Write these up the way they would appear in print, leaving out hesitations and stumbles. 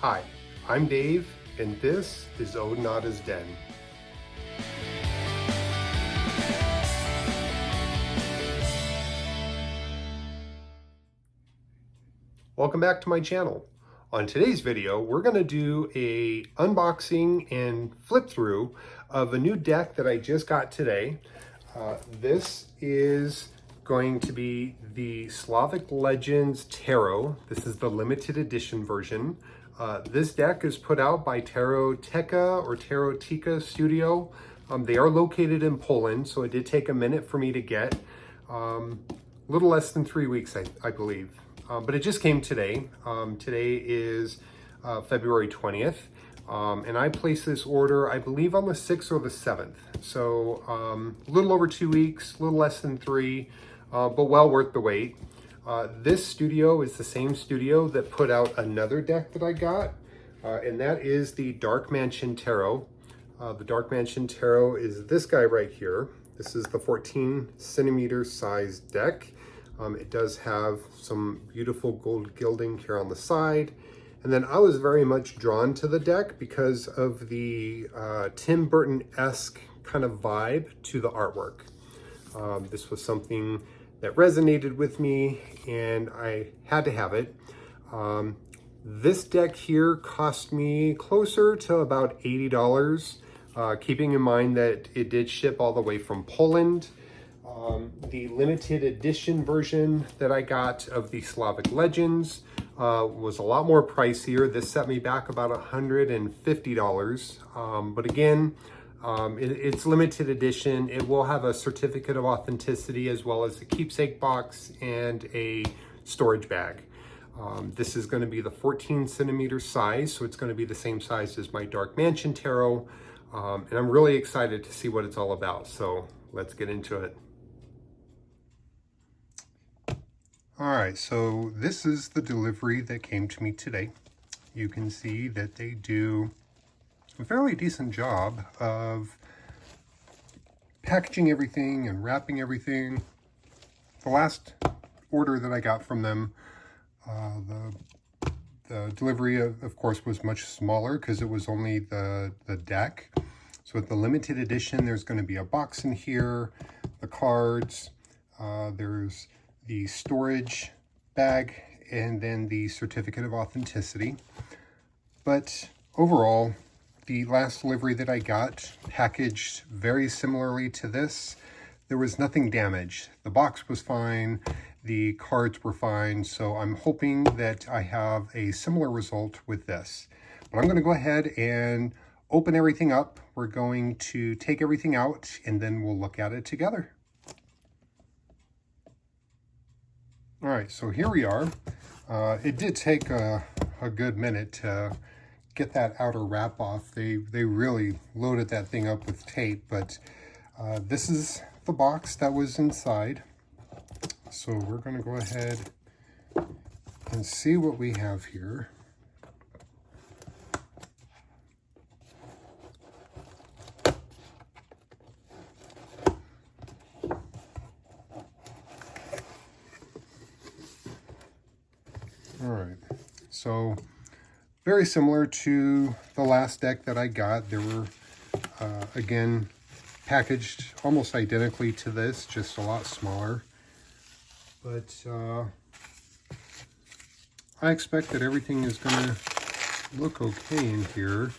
Hi, I'm Dave, and this is Odinada's Den. Welcome back to my channel. On today's video, we're going to do a unboxing and flip through of a new deck that I just got today. This is going to be the Slavic Legends Tarot. This is the limited edition version. This deck is put out by Taroteca or Taroteca Studio. They are located in Poland, so it did take a minute for me to get. A little less than 3 weeks, I believe. But it just came today. Today is February 20th. And I placed this order, I believe, on the 6th or the 7th. So a little over 2 weeks, a little less than 3, but well worth the wait. This studio is the same studio that put out another deck that I got, and that is the Dark Mansion Tarot. The Dark Mansion Tarot is this guy right here. This is the 14 centimeter size deck. It does have some beautiful gold gilding here on the side. And then I was very much drawn to the deck because of the Tim Burton-esque kind of vibe to the artwork. This was something that resonated with me and I had to have it. This deck here cost me closer to about $80, keeping in mind that it did ship all the way from Poland. The limited edition version that I got of the Slavic Legends was a lot more pricier. This set me back about $150. But again, it's limited edition. It will have a certificate of authenticity as well as a keepsake box and a storage bag. This is going to be the 14 centimeter size, so it's going to be the same size as my Dark Mansion Tarot. And I'm really excited to see what it's all about. So let's get into it. All right, so this is the delivery that came to me today. You can see that they do a fairly decent job of packaging everything and wrapping everything. The last order that I got from them, the delivery, of course, was much smaller because it was only the deck. So with the limited edition, there's going to be a box in here, the cards, there's the storage bag, and then the certificate of authenticity. But overall, the last delivery that I got, packaged very similarly to this, there was nothing damaged. The box was fine, the cards were fine, so I'm hoping that I have a similar result with this. But I'm going to go ahead and open everything up. We're going to take everything out, and then we'll look at it together. All right, so here we are. It did take a good minute to get that outer wrap off. They really loaded that thing up with tape, but this is the box that was inside. So we're going to go ahead and see what we have here. All right, so very similar to the last deck that I got. They were, again, packaged almost identically to this, just a lot smaller. But I expect that everything is going to look okay in here.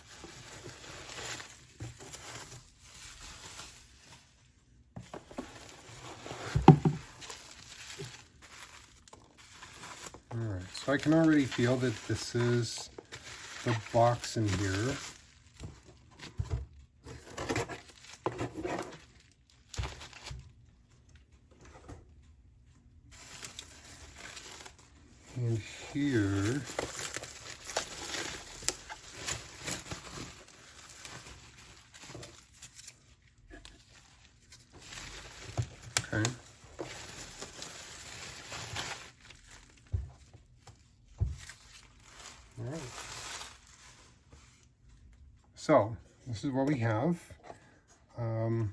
Alright, so I can already feel that this is the box in here. And here, okay. All right. So this is what we have. I'm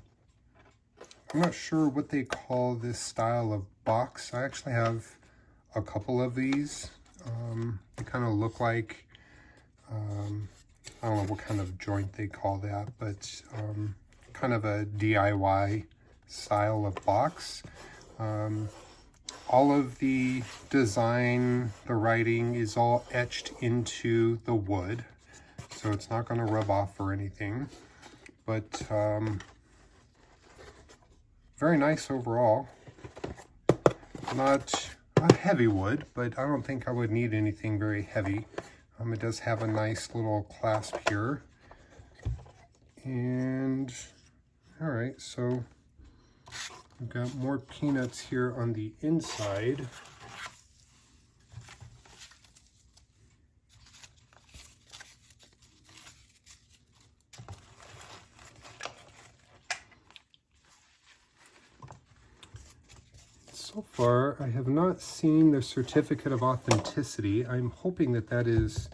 not sure what they call this style of box. I actually have a couple of these. They kind of look like I don't know what kind of joint they call that, but kind of a DIY style of box. All of the design, the writing is all etched into the wood, so it's not going to rub off or anything, but very nice overall. Not a heavy wood, but I don't think I would need anything very heavy. It does have a nice little clasp here. And all right, so we've got more peanuts here on the inside. So far, I have not seen the certificate of authenticity. I'm hoping that that is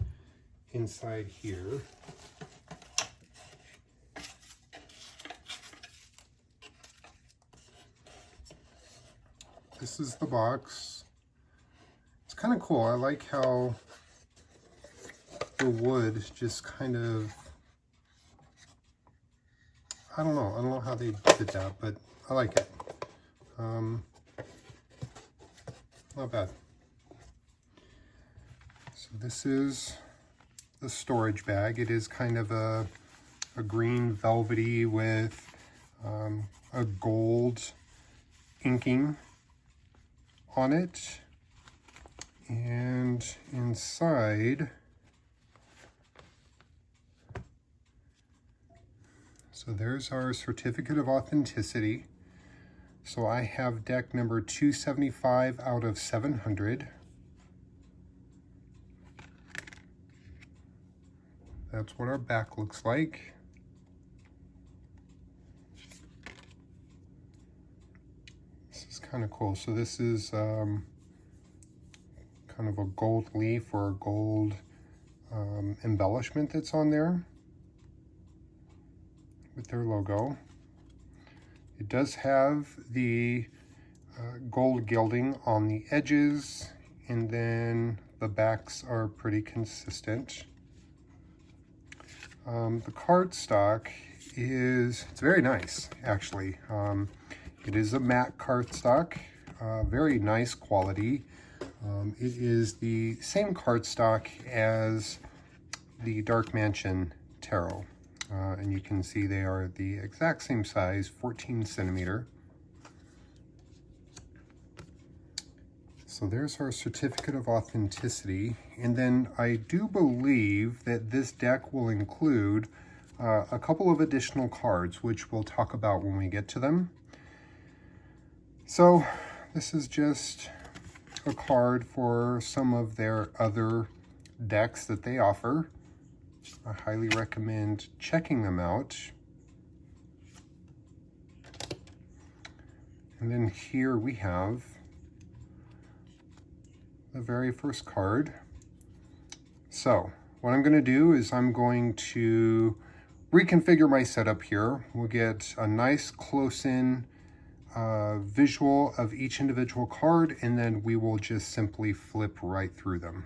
inside here. This is the box. It's kind of cool. I like how the wood just kind of, I don't know how they did that, but I like it. Not bad. So this is the storage bag. It is kind of a green velvety with a gold inking on it. And inside, so there's our certificate of authenticity. So I have deck number 275 out of 700. That's what our back looks like. This is kind of cool. So this is kind of a gold leaf or a gold embellishment that's on there with their logo. It does have the gold gilding on the edges, and then the backs are pretty consistent. The cardstock it's very nice, actually. It is a matte cardstock, very nice quality. It is the same cardstock as the Dark Mansion Tarot. And you can see they are the exact same size, 14 centimeter. So there's our certificate of authenticity. And then I do believe that this deck will include a couple of additional cards, which we'll talk about when we get to them. So this is just a card for some of their other decks that they offer. I highly recommend checking them out. And then here we have the very first card. So what I'm going to do is I'm going to reconfigure my setup here. We'll get a nice close-in visual of each individual card, and then we will just simply flip right through them.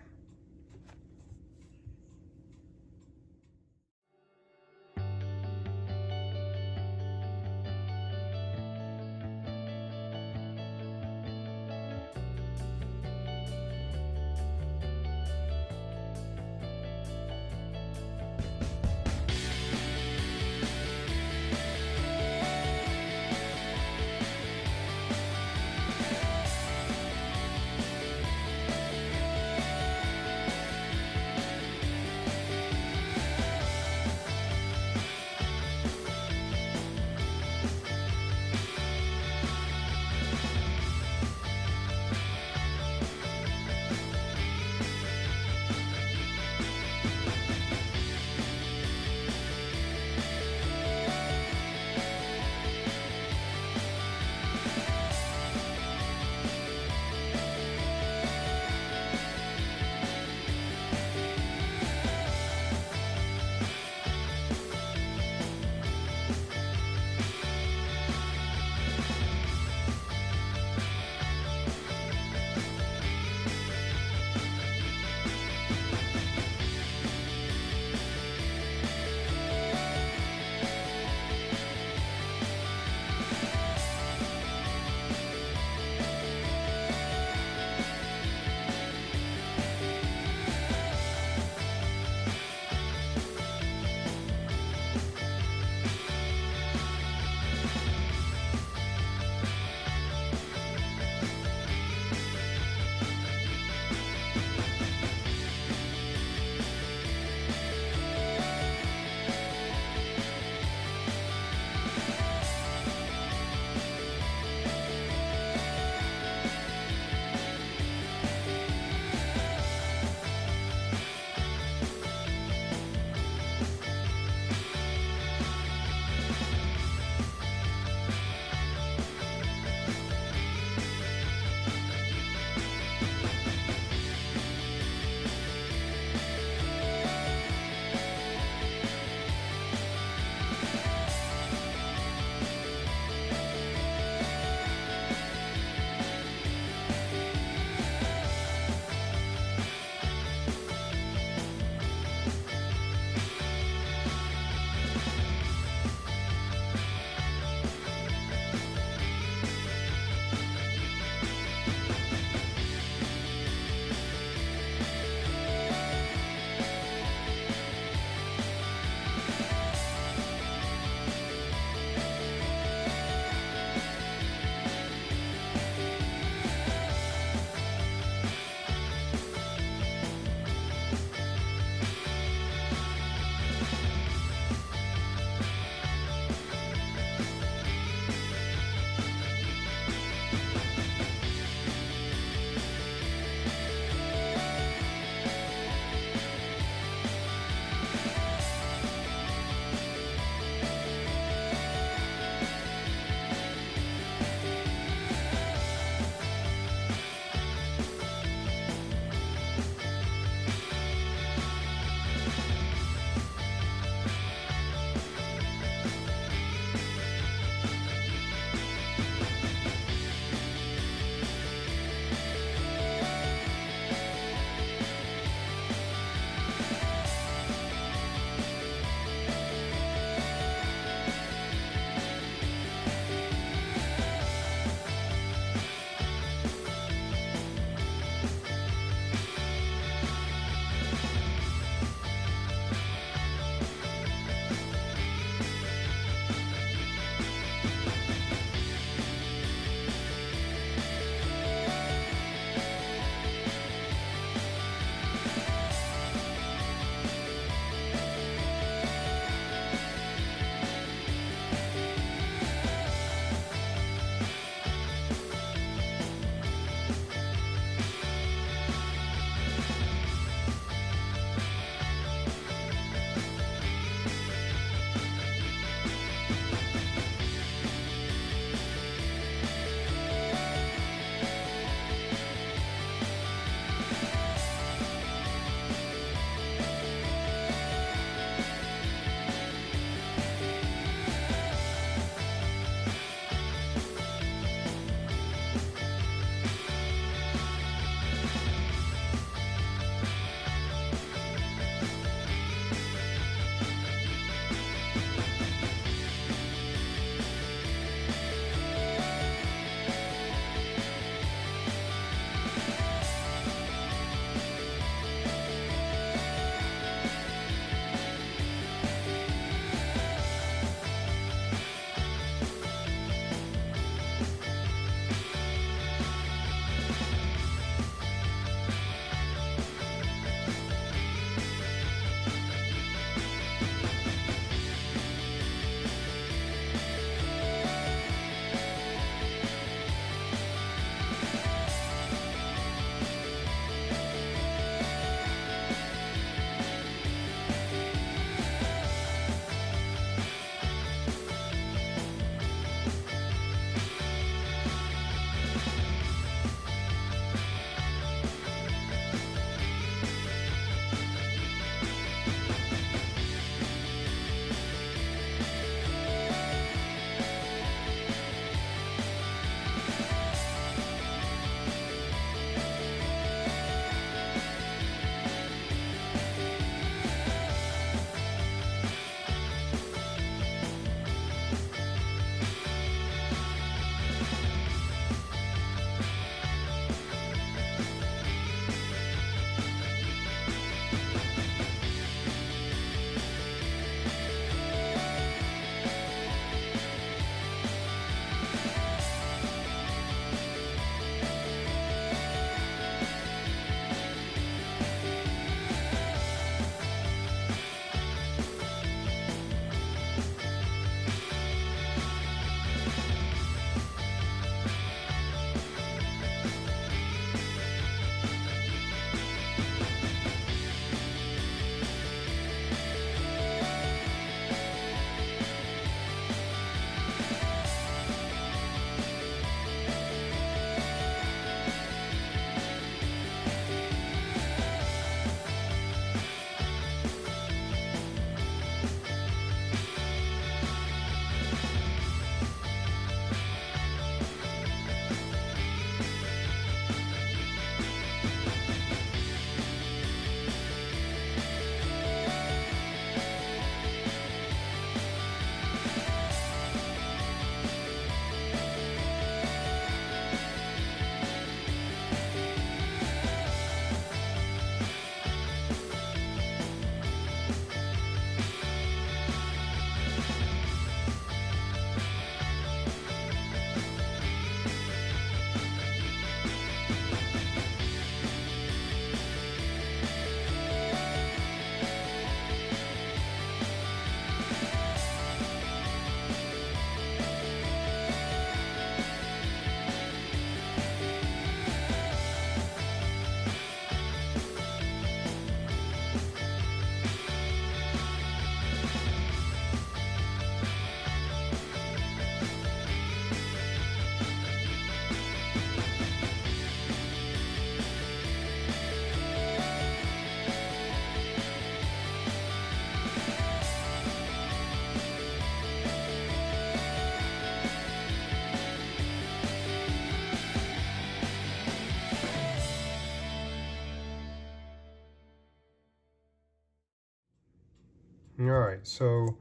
All right, so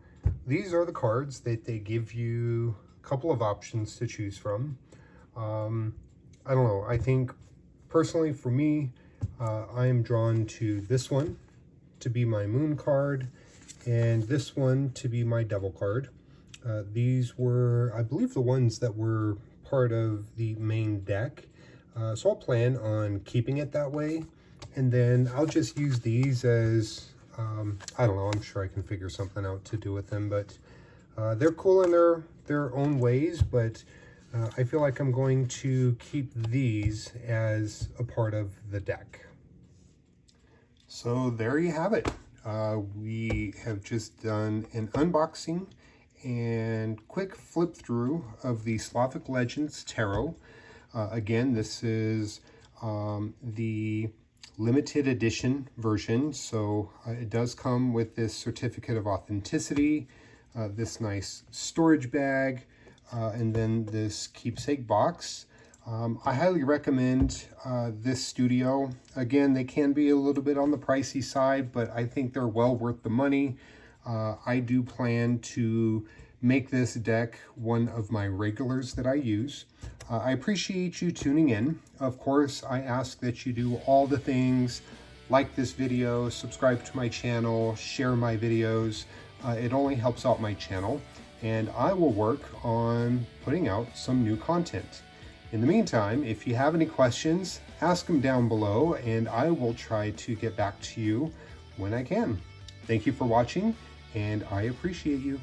these are the cards that they give you a couple of options to choose from. I don't know, I think personally for me, I am drawn to this one to be my moon card and this one to be my devil card. These were, I believe, the ones that were part of the main deck. So I'll plan on keeping it that way. And then I'll just use these as, I don't know, I'm sure I can figure something out to do with them. But they're cool in their own ways. But I feel like I'm going to keep these as a part of the deck. So there you have it. We have just done an unboxing and quick flip through of the Slavic Legends Tarot. Again, this is the limited edition version, so it does come with this certificate of authenticity, this nice storage bag, and then this keepsake box. I highly recommend this studio. Again, they can be a little bit on the pricey side, but I think they're well worth the money. I do plan to make this deck one of my regulars that I use. I appreciate you tuning in. Of course, I ask that you do all the things, like this video, subscribe to my channel, share my videos. It only helps out my channel, and I will work on putting out some new content. In the meantime, if you have any questions, ask them down below, and I will try to get back to you when I can. Thank you for watching, and I appreciate you.